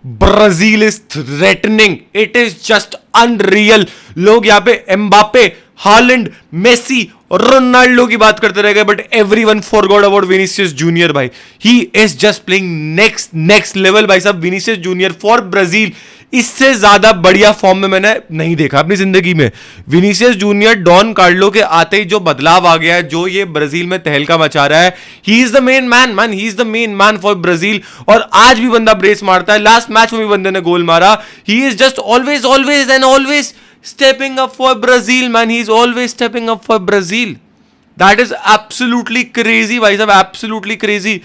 Brazil is threatening, it is just unreal. लोग यहाँ पे एम्बापे, हालैंड, मेसी और रोनाल्डो की बात करते रह गए, but everyone forgot about Vinicius junior भाई। He is just playing next level भाई साहब। विनीसियस जूनियर फॉर ब्राजील, इससे ज्यादा बढ़िया फॉर्म में मैंने नहीं देखा अपनी जिंदगी में। विनीसियस जूनियर डॉन कार्लो के आते ही जो बदलाव आ गया है, जो ये ब्राजील में तहलका मचा रहा है, he is the main man he is the main man for Brazil. और आज भी बंदा ब्रेस मारता है, लास्ट मैच में भी बंदे ने गोल मारा। ही is just always and always stepping up for Brazil, man. He's always stepping up for Brazil. That is absolutely crazy, भाई साहब, absolutely crazy.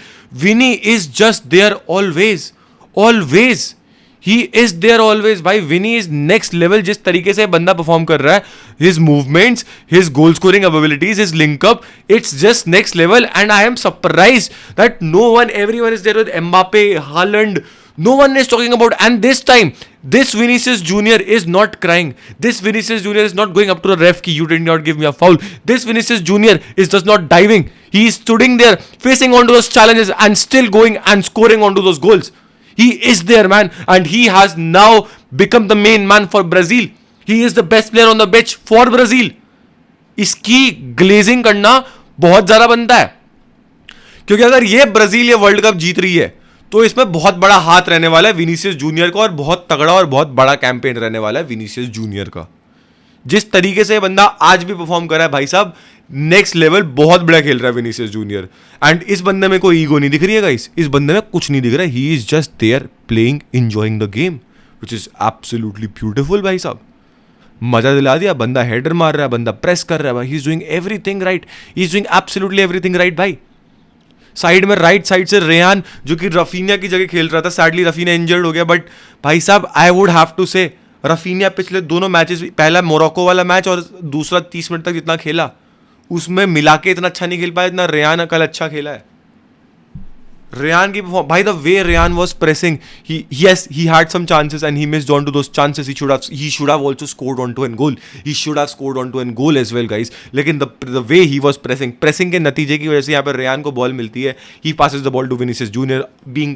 Vinny is just there always. He is there always. भाई Vinny is next level. जिस तरीके से बंदा perform कर रहा है, his movements, his goal scoring abilities, his link up, it's just next level. And I am surprised that everyone is there with Mbappe, Haaland. No one is talking about, and this time, this Vinicius Junior is not crying. This Vinicius Junior is not going up to the ref ki you did not give me a foul. This Vinicius Junior is just not diving. He is stood there, facing onto those challenges and still going and scoring onto those goals. He is there, man, and he has now become the main man for Brazil. He is the best player on the pitch for Brazil. इसकी glazing करना बहुत ज्यादा बनता है, क्योंकि अगर ये Brazil ये वर्ल्ड कप जीत रही है तो इसमें बहुत बड़ा हाथ रहने वाला है विनीसियस जूनियर का, और बहुत तगड़ा और बहुत बड़ा कैंपेन रहने वाला है विनीसियस जूनियर का। जिस तरीके से बंदा आज भी परफॉर्म कर रहा है भाई साहब, नेक्स्ट लेवल, बहुत बड़ा खेल रहा है विनीसियस जूनियर। एंड इस बंदे में कोई ईगो नहीं दिख रही है गाइस, इस बंदे में कुछ नहीं दिख रहा है। He is just there playing, enjoying the game, which is absolutely beautiful भाई साहब। मजा दिला दिया, बंदा हेडर मार रहा है, बंदा प्रेस कर रहा है भाई। He is doing everything right, he is doing absolutely everything right भाई। साइड में राइट साइड से रेयान, जो कि रफीनिया की जगह खेल रहा था, सैडली रफीनिया इंजर्ड हो गया, बट भाई साहब आई वुड हैव टू से रफीनिया पिछले दोनों मैचेस, पहला मोरक्को वाला मैच और दूसरा 30 मिनट तक जितना खेला उसमें मिला के इतना अच्छा नहीं खेल पाया जितना रेयान कल अच्छा खेला है। रेयान की भाई, the way Rayan was pressing, he had some chances and he missed on to those chances. He should have also scored onto an goal. He should have scored onto an goal as well, guys. लेकिन the way he was pressing के नतीजे की वजह से यहाँ पर Ryan को ball मिलती है, he passes the ball to Vinicius Junior, being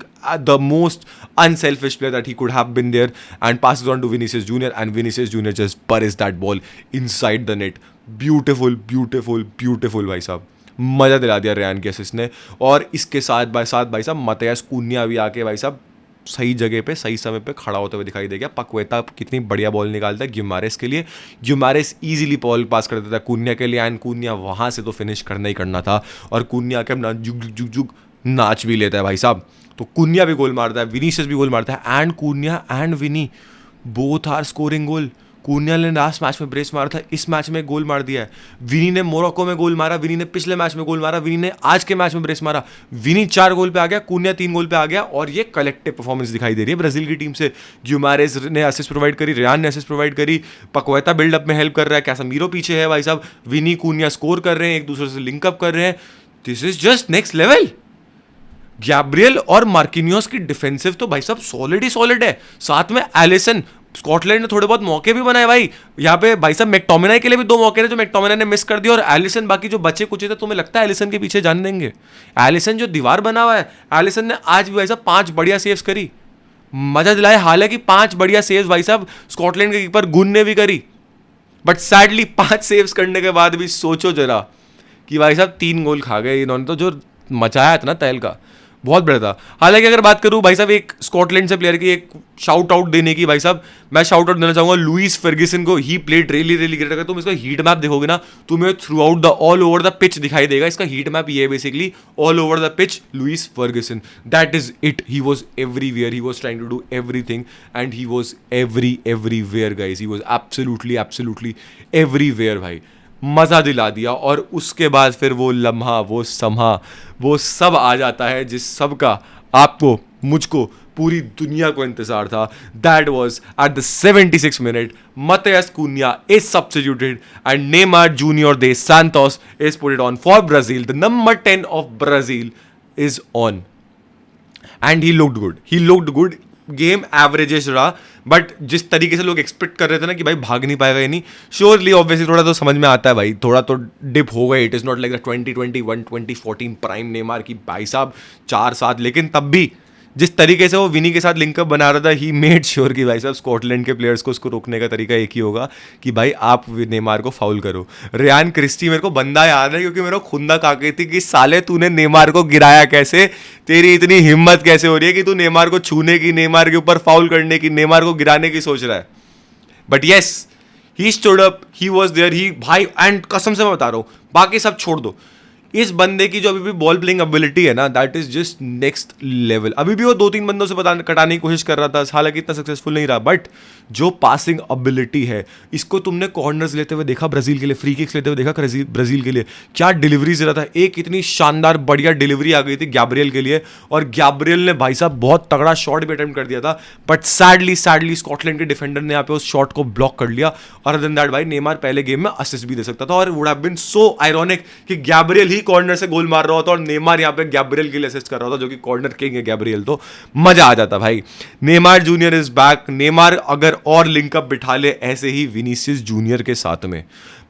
the most unselfish player that he could have been there, and passes on to Vinicius Junior, and Vinicius Junior just buries that ball inside the net. Beautiful भाई साहब, मजा दिला दिया Ryan के assist ने। और इसके साथ भाई साहब मतियास कुन्या भी आके भाई साहब सही जगह पे सही समय पे खड़ा होते हुए दिखाई दे गया। पक्वेता कितनी बढ़िया बॉल निकालता है ग्युमारेस के लिए, ग्युमारेस इजीली बॉल पास कर देता है कुन्या के लिए, एंड कुन्या वहाँ से तो फिनिश करना ही करना था, और कुन्या के अपना जुग नाच भी लेता है भाई साहब। तो कुन्या भी गोल मारता है, विनीसियस भी गोल मारता है, and Cunha and Vini both are scoring goal. Cunha ने लास्ट मैच में ब्रेस मारा था, इस मैच में गोल मार दिया है। विनी ने मोरक्को में गोल मारा, विनी ने पिछले मैच में गोल मारा, विनी ने आज के मैच में ब्रेस मारा। विनी 4 गोल पे आ गया, कुन्या 3 गोल पे आ गया, और ये कलेक्टिव परफॉर्मेंस दिखाई दे रही है ब्राजील की टीम से। ग्युमारेस ने असिस्ट प्रोवाइड करी, रेयान ने असिस्ट प्रोवाइड करी, पक्वेता बिल्डअप में हेल्प कर रहा है, कैसेमीरो पीछे है भाई साहब, विनी कुन्या स्कोर कर रहे हैं, एक दूसरे से लिंकअप कर रहे हैं। This is just next level. Gabriel और मार्किनियोस की डिफेंसिव तो भाई साहब सॉलिड ही सॉलिड है, साथ में एलिसन। स्कॉटलैंड ने थोड़े बहुत मौके भी बनाए भाई यहाँ पे भाई साहब। मैकटोमिनाई के लिए भी 2 मौके थे जो मैकटोमिनाई ने मिस कर दिया, और एलिसन बाकी जो बचे कुचे थे, तुम्हें लगता है एलिसन के पीछे जाने देंगे? एलिसन जो दीवार बना हुआ है, एलिसन ने आज भी भाई साहब 5 बढ़िया सेव्स करी, मजा दिलाया। हालांकि 5 बढ़िया सेव्स भाई साहब स्कॉटलैंड के कीपर गुन ने भी करी, बट सैडली 5 सेव्स करने के बाद भी सोचो जरा कि भाई साहब 3 गोल खा गए इन्होंने, तो जो मचाया था ना तहल का, बहुत बड़ा था। हालांकि अगर बात करूं भाई साहब एक स्कॉटलैंड से प्लेयर की एक शाउट आउट देने की, भाई साहब मैं शाउट आउट देना चाहूंगा लुइस फर्ग्यूसन को। He played really great. अगर तुम इसका हीट मैप देखोगे ना, तुम्हें throughout the all over the pitch दिखाई देगा। इसका हीट मैप ये है basically, all over the pitch Lewis Ferguson, that is it. He was everywhere, he was trying to do everything, and he was everywhere guys. He was absolutely everywhere भाई, मज़ा दिला दिया। और उसके बाद फिर वो लम्हा, वो समा, वो सब आ जाता है जिस सब का आपको, मुझको, पूरी दुनिया को इंतजार था। That was at the 76 minute, Matias Cunha is substituted and Neymar junior de Santos is put it on for Brazil. The number 10 of Brazil is on and he looked good. Game averages रहा, but जिस तरीके से लोग expect कर रहे थे ना कि भाई भाग नहीं पाएगा, या नहीं, श्योरली ऑब्वियसली थोड़ा तो समझ में आता है भाई, थोड़ा तो डिप हो गए। It is not like the 2021 2014 prime Neymar की भाई साहब 4-7, लेकिन तब भी जिस तरीके से वो विनी के साथ लिंकअप बना रहा था, ही मेड श्योर कि भाई साहब स्कॉटलैंड के प्लेयर्स को उसको रोकने का तरीका एक ही होगा कि भाई आप नेमार को फाउल करो। रियान क्रिस्टी मेरे को बंदा याद है क्योंकि मेरे को खुंदा खा गई थी कि साले तूने नेमार को गिराया कैसे, तेरी इतनी हिम्मत कैसे हो रही है कि तू नेमार को छूने की, नेमार के ऊपर फाउल करने की, नेमार को गिराने की सोच रहा है। But yes, he stood up, he was there, he भाई, एंड कसम से मैं बता रहा हूँ, बाकी सब छोड़ दो, इस बंदे की जो अभी भी बॉल प्लेइंग एबिलिटी है ना, that is just next level. अभी भी वो 2-3 बंदों से कटाने की कोशिश कर रहा था, हालांकि इतना सक्सेसफुल नहीं रहा, बट जो पासिंग एबिलिटी है, इसको तुमने कॉर्नर्स लेते हुए देखा ब्राजील के लिए, फ्री किक्स लेते हुए देखा ब्राजील के लिए, क्या डिलीवरीज दे रहा था। एक इतनी शानदार बढ़िया डिलीवरी आ गई थी गैब्रियल के लिए, और गैब्रियल ने भाई साहब बहुत तगड़ा शॉट भी अटेम्प्ट कर दिया था, बट सैडली स्कॉटलैंड के डिफेंडर ने यहाँ पे उस शॉट को ब्लॉक कर लिया। और अदर देन दैट भाई, नेमार पहले गेम में असिस्ट भी दे सकता था, और would have been so ironic कि गैब्रियल ही कॉर्नर से गोल मार रहा होता और नेमार यहाँ पे गैब्रियल के लिए असिस्ट कर रहा होता, जो कि कॉर्नर किंग है गैब्रियल, तो मजा आ जाता भाई। Neymar junior is back. Neymar अगर और लिंकअप बिठा ले ऐसे ही विनीसियस जूनियर के साथ में,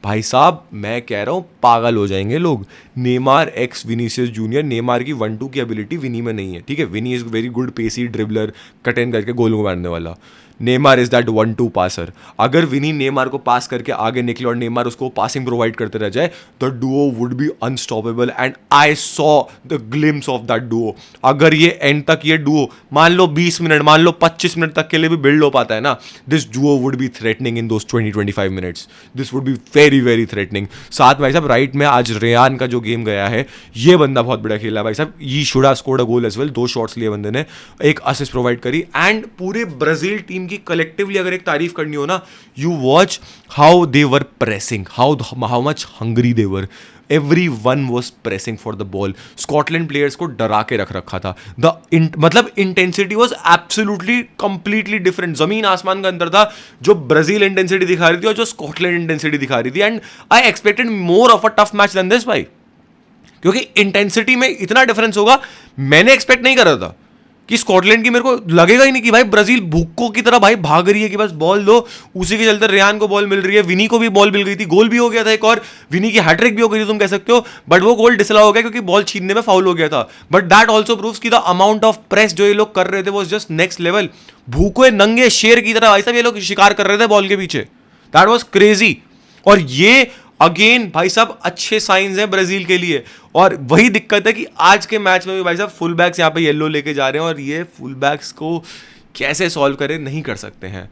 भाई साहब मैं कह रहा हूं पागल हो जाएंगे लोग। Neymar x Vinicius junior, Neymar की 1-2 की एबिलिटी विनी में नहीं है, ठीक है, Vini is very good pacey dribbler, cut in करके गोल को मारने वाला। Neymar is that 1-2 passer. अगर विनी नेमार को पास करके आगे निकले और नेमार उसको पासिंग प्रोवाइड करते रह जाए, the Duo would be unstoppable, and I saw the glimpse of that Duo. अगर ये एंड तक ये डुओ मान लो 20 मिनट, मान लो 25 मिनट तक के लिए भी बिल्ड हो पाता है ना, this Duo would be threatening in those 20-25 minutes, this would be very very threatening. साथ भाई साहब राइट में आज रेयान का जो गेम गया है, ये बंदा बहुत बड़ा खेला है भाई साहब, ये should have scored a goal as well, 2 shots लिए बंदे ने, एक असिस्ट प्रोवाइड करी, एंड पूरे ब्राजील टीम की कलेक्टिवली अगर एक तारीफ करनी हो ना, you watch how they were pressing, how much hungry they were, everyone was pressing for the ball. Scotland players को डरा के रख रखा था। मतलब intensity was absolutely completely different, जमीन आसमान का अंतर था जो ब्राजील इंटेंसिटी दिखा रही थी और जो स्कॉटलैंड इंटेंसिटी दिखा रही थी। And I expected more of a tough match than this भाई, क्योंकि इंटेंसिटी में इतना डिफरेंस होगा मैंने एक्सपेक्ट नहीं कर रहा था कि स्कॉटलैंड की, मेरे को लगेगा ही नहीं कि भाई ब्राजील भूखों की तरह भाई भाग रही है कि बस बॉल दो, उसी के चलते रेयान को बॉल मिल रही है, विनी को भी बॉल मिल गई थी, गोल भी हो गया था एक, और विनी की हैट्रिक भी हो गई थी तुम कह सकते हो, बट वो गोल डिसअलाउ हो गया क्योंकि बॉल छीनने में फाउल हो गया था। बट दैट ऑल्सो प्रूव्स कि द अमाउंट ऑफ प्रेस जो ये लोग कर रहे थे वो जस्ट नेक्स्ट लेवल। भूखे नंगे शेर की तरह भाई साहब ये लोग शिकार कर रहे थे बॉल के पीछे, दैट वॉज क्रेजी। और ये अगेन भाई साहब अच्छे साइंस हैं ब्राजील के लिए, और वही दिक्कत है कि आज के मैच में भी भाई साहब फुल बैक्स यहाँ पे येलो लेके जा रहे हैं, और ये फुल बैक्स को कैसे सॉल्व करें नहीं कर सकते हैं।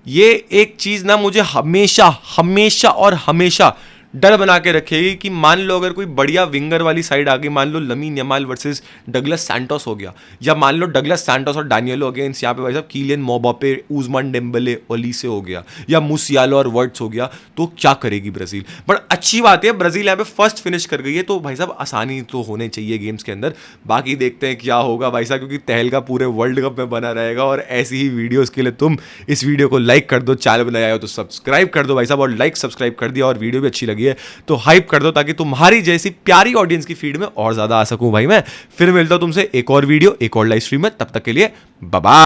ये एक चीज़ ना मुझे हमेशा हमेशा और हमेशा डर बना के रखेगी कि मान लो अगर कोई बढ़िया विंगर वाली साइड आ गई, मान लो lamin Yamal versus Douglas Santos हो गया, या मान लो डगलस सैंटोस और डैनियलो अगेंस्ट यहाँ पे भाई साहब कीलियन म्बाप्पे, उस्मान डेम्बले, ओलीसे हो गया, या मुसियालो और वर्ड्स हो गया, तो क्या करेगी ब्राजील। बट अच्छी बात है ब्राजील यहाँ पे फर्स्ट फिनिश कर गई है, तो भाई साहब आसानी तो होने चाहिए गेम्स के अंदर। बाकी देखते हैं क्या होगा भाई साहब, क्योंकि तहलका पूरे वर्ल्ड कप में बना रहेगा, और ऐसी ही वीडियोज़ के लिए तुम इस वीडियो को लाइक कर दो, चैनल बनाया हो तो सब्सक्राइब कर दो भाई साहब, और लाइक सब्सक्राइब कर दिया और वीडियो भी अच्छी लगी है तो हाइप कर दो, ताकि तुम्हारी जैसी प्यारी ऑडियंस की फीड में और ज्यादा आ सकूं भाई मैं। फिर मिलता हूं तुमसे एक और वीडियो, एक और लाइव स्ट्रीम में, तब तक के लिए बाय बाय।